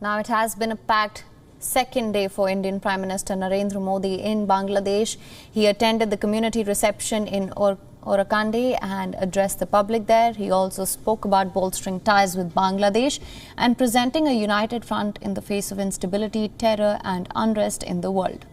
Now, it has been a packed second day for Indian Prime Minister Narendra Modi in Bangladesh. He attended the community reception in Orakande and addressed the public there. He also spoke about bolstering ties with Bangladesh and presenting a united front in the face of instability, terror and unrest in the world.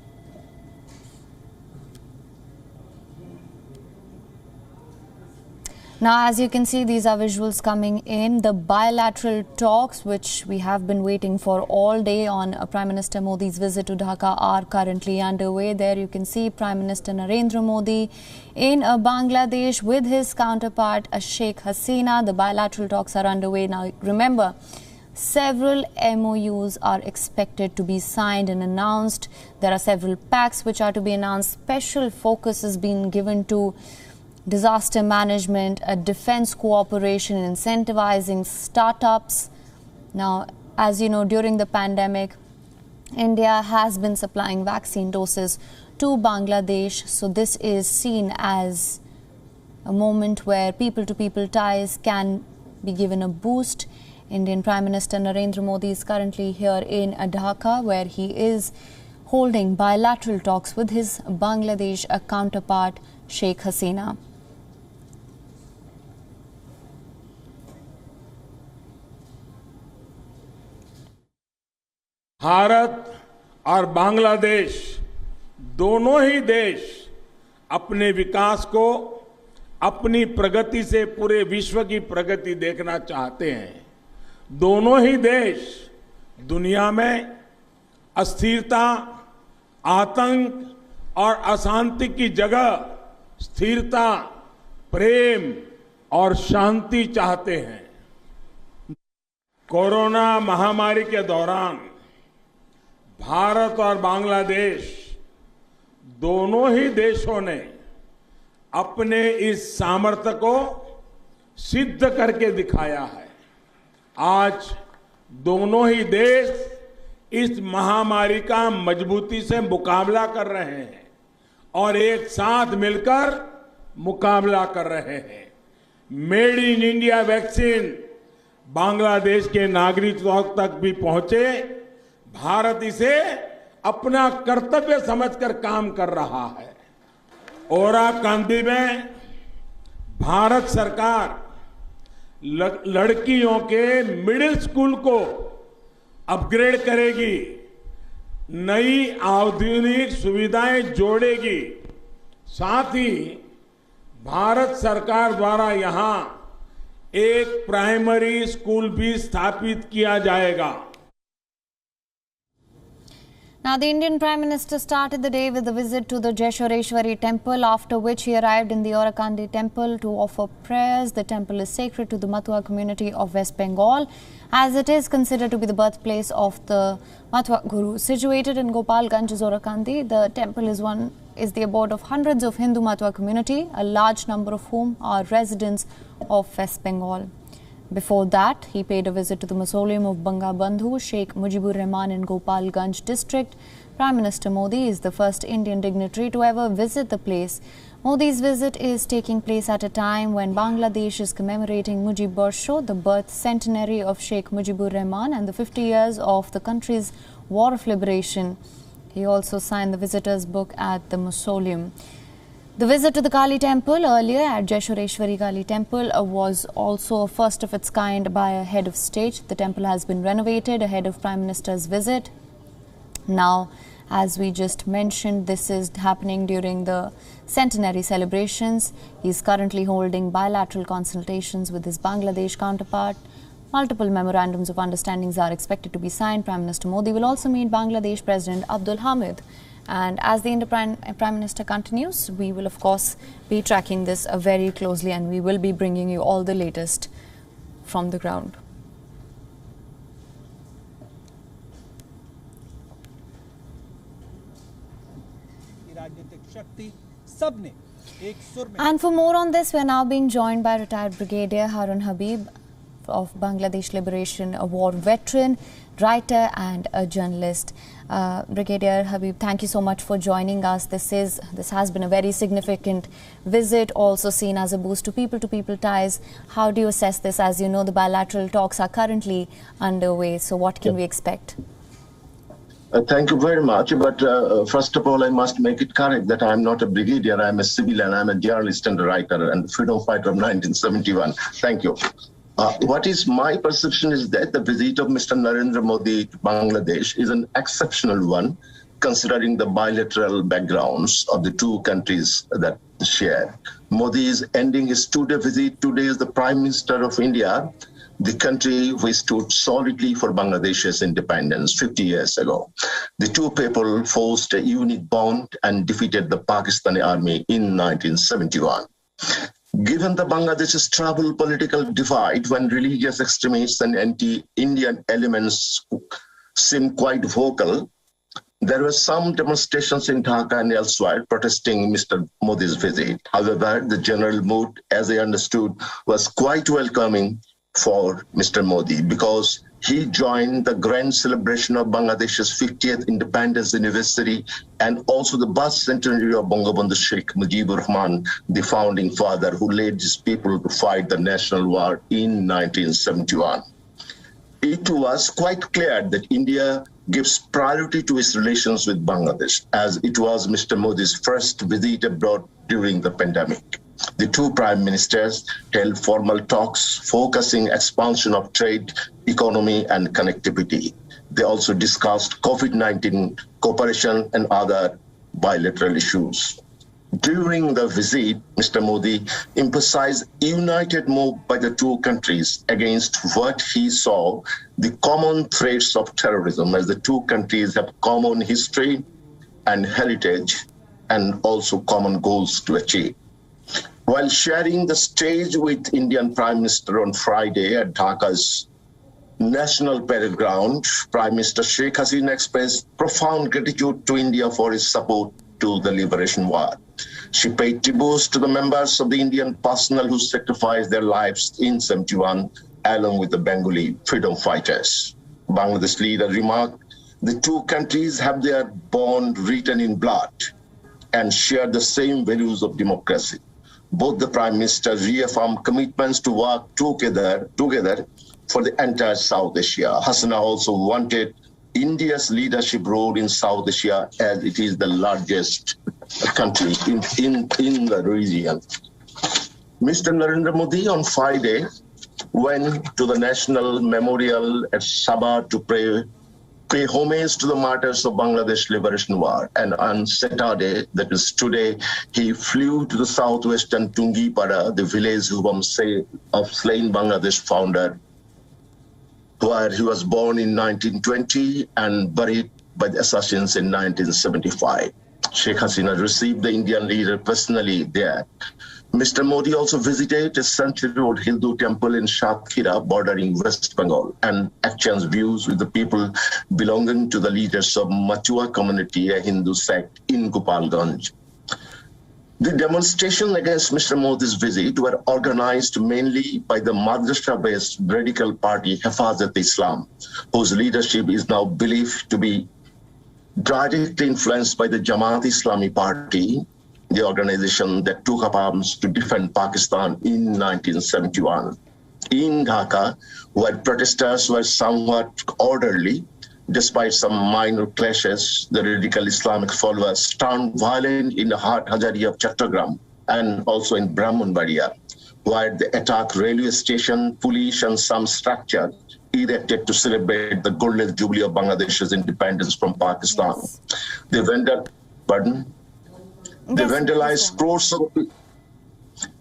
Now, as you can see, these are visuals coming in. The bilateral talks, which we have been waiting for all day on Prime Minister Modi's visit to Dhaka, are currently underway. There you can see Prime Minister Narendra Modi in Bangladesh with his counterpart, Sheikh Hasina. The bilateral talks are underway. Now, remember, several MOUs are expected to be signed and announced. There are several pacts which are to be announced. Special focus is being given to disaster management, defense cooperation, incentivizing startups. Now, as you know, during the pandemic, India has been supplying vaccine doses to Bangladesh. So this is seen as a moment where people-to-people ties can be given a boost. Indian Prime Minister Narendra Modi is currently here in Dhaka, where he is holding bilateral talks with his Bangladesh counterpart, Sheikh Hasina. Bharat और बांग्लादेश दोनों ही देश अपने विकास को अपनी प्रगति से पूरे विश्व की प्रगति देखना चाहते हैं। दोनों ही देश दुनिया में अस्थिरता, आतंक और अशांति की जगह स्थिरता, प्रेम और शांति चाहते हैं। कोरोना महामारी के दौरान भारत और बांग्लादेश दोनों ही देशों ने अपने इस सामर्थ्य को सिद्ध करके दिखाया है। आज दोनों ही देश इस महामारी का मजबूती से मुकाबला कर रहे हैं और एक साथ मिलकर मुकाबला कर रहे हैं। Made in India vaccine Bangladesh के नागरिकों तक भी पहुंचे। भारत इसे अपना कर्तव्य समझकर काम कर रहा है। ओराकांदी में भारत सरकार लड़कियों के मिडिल स्कूल को अपग्रेड करेगी, नई आधुनिक सुविधाएं जोड़ेगी। साथ ही भारत सरकार द्वारा यहां एक प्राइमरी स्कूल भी स्थापित किया जाएगा। Now, the Indian Prime Minister started the day with a visit to the Jeshwareshwari temple, after which he arrived in the Orakande temple to offer prayers. The temple is sacred to the Matua community of West Bengal, as it is considered to be the birthplace of the Matua Guru. Situated in Gopalganj, Orakande, the temple is the abode of hundreds of Hindu Matua community, a large number of whom are residents of West Bengal. Before that, he paid a visit to the mausoleum of Bangabandhu Sheikh Mujibur Rahman in Gopalganj district. Prime Minister Modi is the first Indian dignitary to ever visit the place. Modi's visit is taking place at a time when Bangladesh is commemorating Mujib Barsho, the birth centenary of Sheikh Mujibur Rahman, and the 50 years of the country's war of liberation. He also signed the visitors' book at the mausoleum. The visit to the Kali temple earlier at Jeshwareshwari Kali temple was also a first of its kind by a head of state. The temple has been renovated ahead of Prime Minister's visit. Now, as we just mentioned, this is happening during the centenary celebrations. He is currently holding bilateral consultations with his Bangladesh counterpart. Multiple memorandums of understandings are expected to be signed. Prime Minister Modi will also meet Bangladesh President Abdul Hamid. And as the Indian Prime Minister continues, we will of course be tracking this very closely, and we will be bringing you all the latest from the ground. And for more on this, we are now being joined by retired Brigadier Harun Habib of Bangladesh Liberation War veteran, writer and a journalist. Brigadier Habib, thank you so much for joining us. This has been a very significant visit, also seen as a boost to people ties. How do you assess this? As you know, the bilateral talks are currently underway. So what can we expect? Thank you very much. But first of all, I must make it correct that I am not a brigadier. I am a civilian. I am a journalist and a writer and freedom fighter of 1971. Thank you. What is my perception is that the visit of Mr. Narendra Modi to Bangladesh is an exceptional one, considering the bilateral backgrounds of the two countries that share. Modi is ending his two-day visit. Today is the Prime Minister of India, the country which stood solidly for Bangladesh's independence 50 years ago. The two people forged a unique bond and defeated the Pakistani army in 1971. Given the Bangladesh's troubled political divide, when religious extremists and anti-Indian elements seem quite vocal, there were some demonstrations in Dhaka and elsewhere protesting Mr. Modi's visit. However, the general mood, as I understood, was quite welcoming for Mr. Modi because he joined the grand celebration of Bangladesh's 50th independence anniversary and also the birth centenary of Bangabandhu Sheikh Mujibur Rahman, the founding father who led his people to fight the national war in 1971. It was quite clear that India gives priority to its relations with Bangladesh, as it was Mr. Modi's first visit abroad during the pandemic. The two prime ministers held formal talks focusing expansion of trade, economy, and connectivity. They also discussed COVID-19 cooperation and other bilateral issues. During the visit, Mr. Modi emphasized a united move by the two countries against what he saw the common threats of terrorism, as the two countries have common history and heritage and also common goals to achieve. While sharing the stage with Indian Prime Minister on Friday at Dhaka's National Parade Ground, Prime Minister Sheikh Hasina expressed profound gratitude to India for its support to the liberation war. She paid tributes to the members of the Indian personnel who sacrificed their lives in 71, along with the Bengali freedom fighters. Bangladesh leader remarked, the two countries have their bond written in blood and share the same values of democracy. Both the Prime Minister reaffirmed commitments to work together for the entire South Asia. Hasina also wanted India's leadership role in South Asia, as it is the largest country in the region. Mr. Narendra Modi on Friday went to the National Memorial at Sabah to pay homage to the martyrs of Bangladesh Liberation War. And on Saturday, that is today, he flew to the southwestern Tungipara, the village of slain Bangladesh founder, where he was born in 1920 and buried by the assassins in 1975. Sheikh Hasina received the Indian leader personally there. Mr. Modi also visited a century-old Hindu temple in Satkhira, bordering West Bengal, and exchanged views with the people belonging to the leaders of Matua community, a Hindu sect in Gopalganj. The demonstrations against Mr. Modi's visit were organized mainly by the Madrasa-based radical party Hifazat-e-Islam, whose leadership is now believed to be directly influenced by the Jamaat-e-Islami party, the organization that took up arms to defend Pakistan in 1971. In Dhaka, where protesters were somewhat orderly, despite some minor clashes, the radical Islamic followers turned violent in the Hat Hazari of Chattogram and also in Brahmanbaria, where they attacked railway station, police, and some structure erected to celebrate the golden jubilee of Bangladesh's independence from Pakistan. Yes.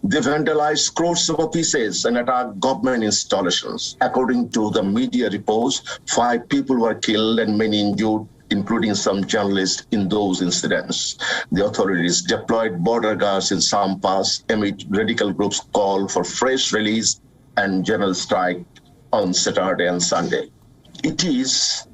They vandalized crores of offices and attacked government installations. According to the media reports, 5 people were killed and many injured, including some journalists in those incidents. The authorities deployed border guards in some parts amid radical groups' call for fresh release and general strike on Saturday and Sunday. It is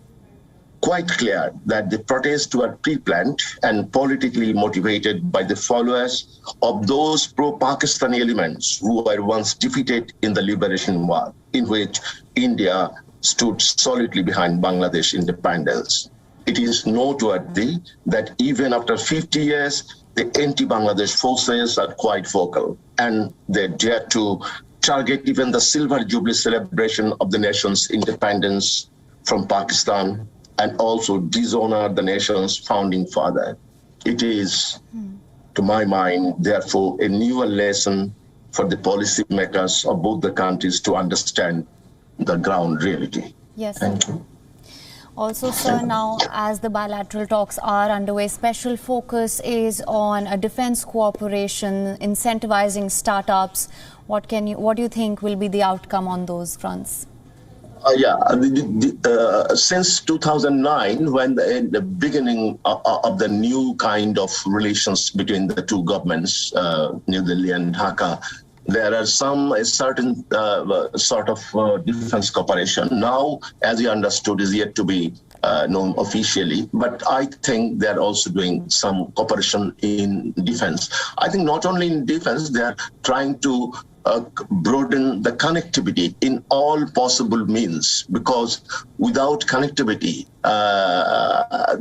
quite clear that the protests were pre-planned and politically motivated by the followers of those pro-Pakistani elements who were once defeated in the liberation war, in which India stood solidly behind Bangladesh independence. It is noteworthy that even after 50 years, the anti-Bangladesh forces are quite vocal, and they dare to target even the Silver Jubilee celebration of the nation's independence from Pakistan, and also dishonor the nation's founding father. It is, to my mind, therefore, a newer lesson for the policymakers of both the countries to understand the ground reality. Yes. Thank you. Also, sir, now as the bilateral talks are underway, special focus is on a defense cooperation, incentivizing startups. What do you think will be the outcome on those fronts? Since 2009, when the beginning of the new kind of relations between the two governments, New Delhi and Dhaka, there are a certain sort of defense cooperation. Now, as you understood, is yet to be known officially, but I think they're also doing some cooperation in defense. I think not only in defense, they're trying to broaden the connectivity in all possible means, because without connectivity,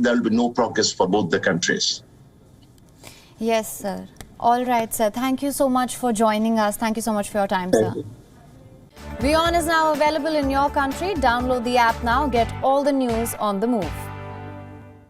there will be no progress for both the countries. Yes, sir. All right, sir. Thank you so much for joining us. Thank you so much for your time, sir. WION is now available in your country. Download the app now. Get all the news on the move.